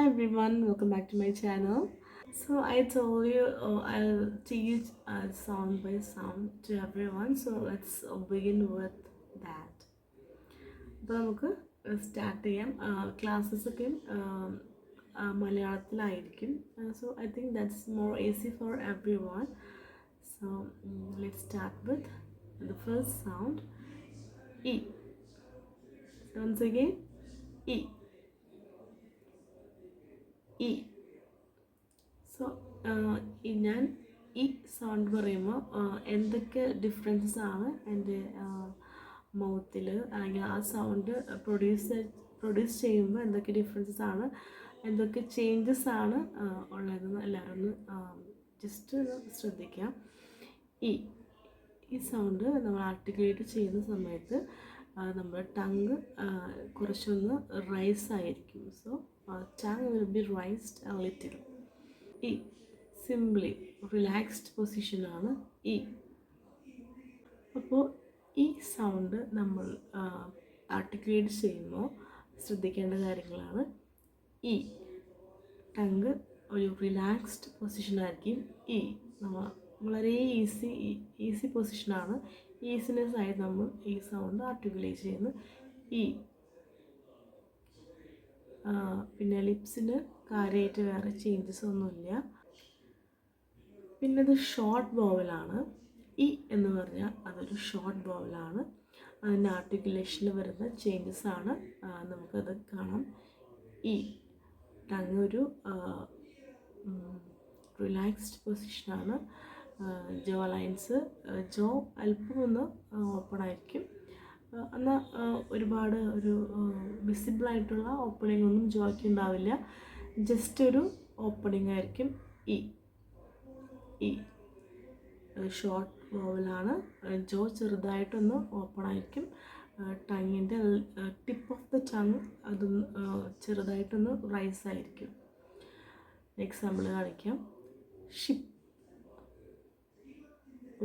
Hi everyone, welcome back to my channel. So I told you I'll teach sound by sound to everyone. So let's begin with that. അപ്പോൾ നമുക്ക് start ചെയ്യാം. ക്ലാസ്സസൊക്കെ മലയാളത്തിലായിരിക്കും. So I think that's more easy for everyone. So let's start with the first sound, E. So once again, E. E. So ഞാൻ ഈ sound പറയുമ്പോൾ എന്തൊക്കെ differences ആണ് എൻ്റെ മൗത്തിൽ അല്ലെങ്കിൽ ആ സൗണ്ട് പ്രൊഡ്യൂസ് ചെയ്യുമ്പോൾ എന്തൊക്കെ ഡിഫറൻസസ് ആണ്, എന്തൊക്കെ ചേഞ്ചസ് ആണ് ഉള്ളതെന്ന് എല്ലാവരും ഒന്ന് ജസ്റ്റ് ശ്രദ്ധിക്കാം. ഈ സൗണ്ട് നമ്മൾ ആർട്ടിക്കുലേറ്റ് ചെയ്യുന്ന സമയത്ത് നമ്മുടെ ടങ് കുറച്ചൊന്ന് റൈസ് ആയിരിക്കും. So tongue will be raised a little. ഇ സിംപ്ലി റിലാക്സ്ഡ് പൊസിഷനാണ് ഇ. അപ്പോൾ ഈ സൗണ്ട് നമ്മൾ ആർട്ടിക്കുലേറ്റ് ചെയ്യുമ്പോൾ ശ്രദ്ധിക്കേണ്ട കാര്യങ്ങളാണ്. ഈ ടങ് ഒരു റിലാക്സ്ഡ് പൊസിഷനായിരിക്കും. ഈ നമ്മൾ വളരെ ഈസി പൊസിഷനാണ്. ഈസിനെസ് ആയി നമ്മൾ ഈ സൗണ്ട് ആർട്ടിക്കുലേറ്റ് ചെയ്യുന്നു. ഈ പിന്നെ ലിപ്സിന് കാര്യമായിട്ട് വേറെ ചേഞ്ചസ് ഒന്നുമില്ല. പിന്നെ ഇത് ഷോർട്ട് വോവലാണ്. ഇ എന്ന് പറഞ്ഞാൽ അതൊരു ഷോർട്ട് വോവലാണ്. അതിൻ്റെ ആർട്ടിക്കുലേഷനിൽ വരുന്ന ചേഞ്ചസ് ആണ് നമുക്കത് കാണാം. ഈ ടങ് ഒരു റിലാക്സ്ഡ് പൊസിഷനാണ്. ജോ ലൈൻസ് അല്പം ഒന്ന് ഓപ്പൺ ആയിരിക്കും. എന്നാൽ ഒരുപാട് ഒരു വിസിബിളായിട്ടുള്ള ഓപ്പണിംഗ് ഒന്നും ജോയ്ക്ക് ഉണ്ടാവില്ല. ജസ്റ്റ് ഒരു ഓപ്പണിംഗ് ആയിരിക്കും. ഈ ഷോർട്ട് വോവലാണ്. ജോ ചെറുതായിട്ടൊന്ന് ഓപ്പൺ ആയിരിക്കും. ടങ്ങിൻ്റെ ടിപ്പ് ഓഫ് ദ ടങ് അതൊന്ന് ചെറുതായിട്ടൊന്ന് റൈസ് ആയിരിക്കും. എക്സാമ്പിൾ കാണിക്കാം. Ship,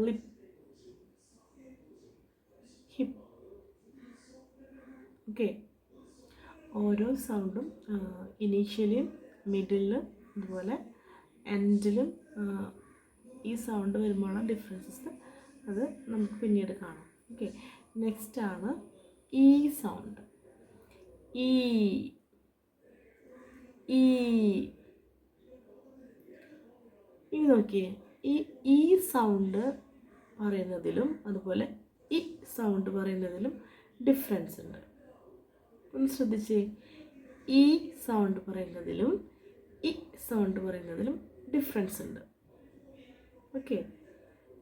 lip, hip. ഓക്കെ, ഓരോ സൗണ്ടും ഇനീഷ്യലിയും മിഡിലും അതുപോലെ എൻഡിലും ഈ സൗണ്ട് വരുമ്പോഴാണ് ഡിഫറൻസസ്. അത് നമുക്ക് പിന്നീട് കാണാം. ഓക്കെ, നെക്സ്റ്റ് ആണ് ഈ സൗണ്ട്. ഈ ഇനി നോക്കിയേ, ഈ സൗണ്ട് പറയുന്നതിലും അതുപോലെ ഈ സൗണ്ട് പറയുന്നതിലും ഡിഫറൻസ് ഉണ്ട്. ഒന്ന് ശ്രദ്ധിച്ചേ. ഈ സൗണ്ട് പറയുന്നതിലും ഈ സൗണ്ട് പറയുന്നതിലും ഡിഫറൻസ് ഉണ്ട്. ഓക്കെ,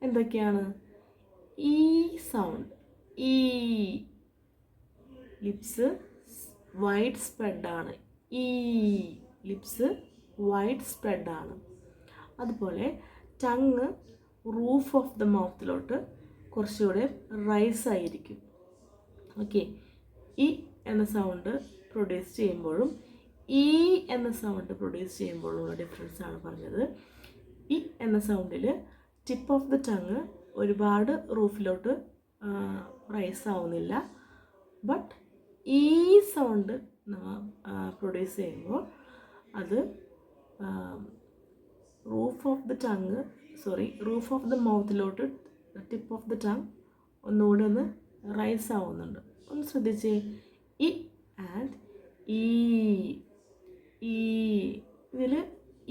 എന്തൊക്കെയാണ്? ഈ സൗണ്ട്, ഈ ലിപ്സ് വൈഡ് സ്പ്രെഡാണ്. ഈ ലിപ്സ് വൈഡ് സ്പ്രെഡാണ്. അതുപോലെ ടങ് റൂഫ് ഓഫ് ദ മൗത്തിലോട്ട് കുറച്ചുകൂടെ റൈസ് ആയിരിക്കും. ഓക്കെ, ഈ എന്ന സൗണ്ട് പ്രൊഡ്യൂസ് ചെയ്യുമ്പോഴും ഈ എന്ന സൗണ്ട് പ്രൊഡ്യൂസ് ചെയ്യുമ്പോഴുള്ള ഡിഫറൻസ് ആണ് പറഞ്ഞത്. ഈ എന്ന സൗണ്ടിൽ ടിപ്പ് ഓഫ് ദ ടങ് ഒരുപാട് റൂഫിലോട്ട് റൈസ് ആവുന്നില്ല. ബട്ട് ഈ സൗണ്ട് പ്രൊഡ്യൂസ് ചെയ്യുമ്പോൾ അത് റൂഫ് ഓഫ് ദ മൗത്തിലോട്ട് ടിപ്പ് ഓഫ് ദ ടങ് ഒന്നുകൂടെ ഒന്ന് റൈസ് ആവുന്നുണ്ട്. ഒന്ന് ശ്രദ്ധിച്ചേ. ഇ ആൻഡ് ഈ ഇതിൽ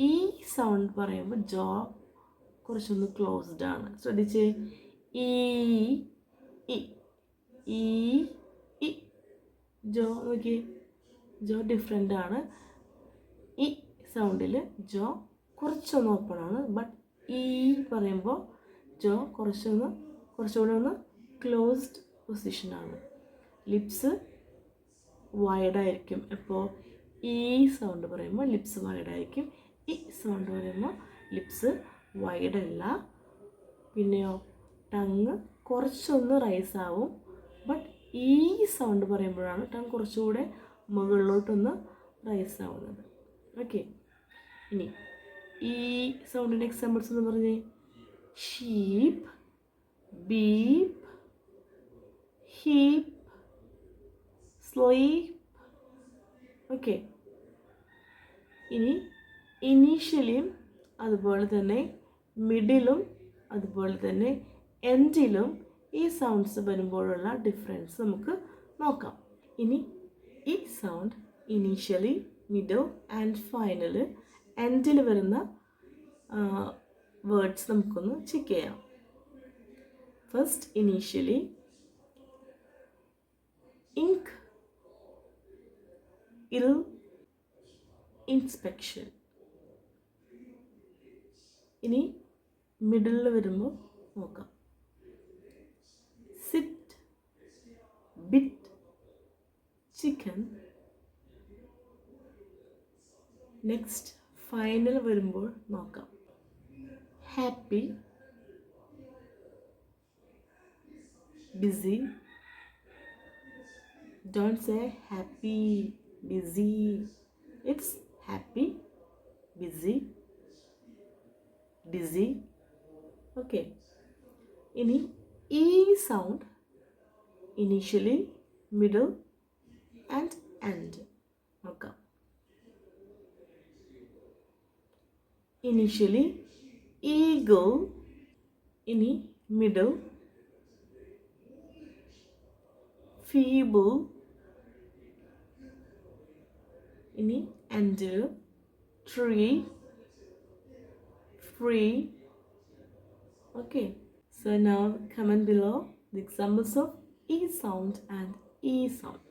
ഈ സൗണ്ട് പറയുമ്പോൾ ജോ കുറച്ചൊന്ന് ക്ലോസ്ഡ് ആണ്. ശ്രദ്ധിച്ചേ. ഈ ജോ നോക്കിയേ, ജോ ഡിഫറെൻ്റ് ആണ്. ഈ സൗണ്ടിൽ ജോ കുറച്ചൊന്ന് ഓപ്പൺ ആണ്. ബട്ട് ഈ പറയുമ്പോൾ ജോ കുറച്ചുകൂടെ ഒന്ന് ക്ലോസ്ഡ് പൊസിഷനാണ്. ലിപ്സ് വൈഡായിരിക്കും. എപ്പോൾ ഈ സൗണ്ട് പറയുമ്പോൾ ലിപ്സ് വൈഡായിരിക്കും. ഈ സൗണ്ട് പറയുമ്പോൾ ലിപ്സ് വൈഡല്ല. പിന്നെയോ ടങ് കുറച്ചൊന്ന് റൈസ് ആവും. ബട്ട് ഈ സൗണ്ട് പറയുമ്പോഴാണ് ടങ് കുറച്ചുകൂടെ മുകളിലോട്ടൊന്ന് റൈസ് ആവുന്നത്. ഓക്കെ, ഇനി ഈ സൗണ്ടിൻ്റെ എക്സാമ്പിൾസ് എന്ന് പറഞ്ഞേ. Sheep, beep, heap, sleep. Okay, ഇനി ഇനീഷ്യലിയും അതുപോലെ തന്നെ മിഡിലും അതുപോലെ തന്നെ എൻഡിലും ഈ സൗണ്ട്സ് വരുമ്പോഴുള്ള ഡിഫറൻസ് നമുക്ക് നോക്കാം. ഇനി ഈ sound initially, middle and final, എൻഡിൽ വരുന്ന വേർഡ്സ് നമുക്കൊന്ന് ചെക്ക് ചെയ്യാം. ഫസ്റ്റ് ഇനീഷ്യലി, ഇങ്ക്, ഇൽ, ഇൻസ്പെക്ഷൻ. ഇനി മിഡിലിൽ വരുമ്പോൾ നോക്കാം. Sit, bit, chicken. Next final വരുമ്പോൾ നോക്കാം. Happy, busy. Don't say happy, busy. It's happy, busy, busy. Okay. ഇനി ഈ sound initially, middle and end നോക്കാം. ഇനീഷ്യലി ഈഗിൾ, ഇനി മിഡിൽ feeble, ഇനി end tree, free. Okay, so now comment below the examples of E sound and E sound.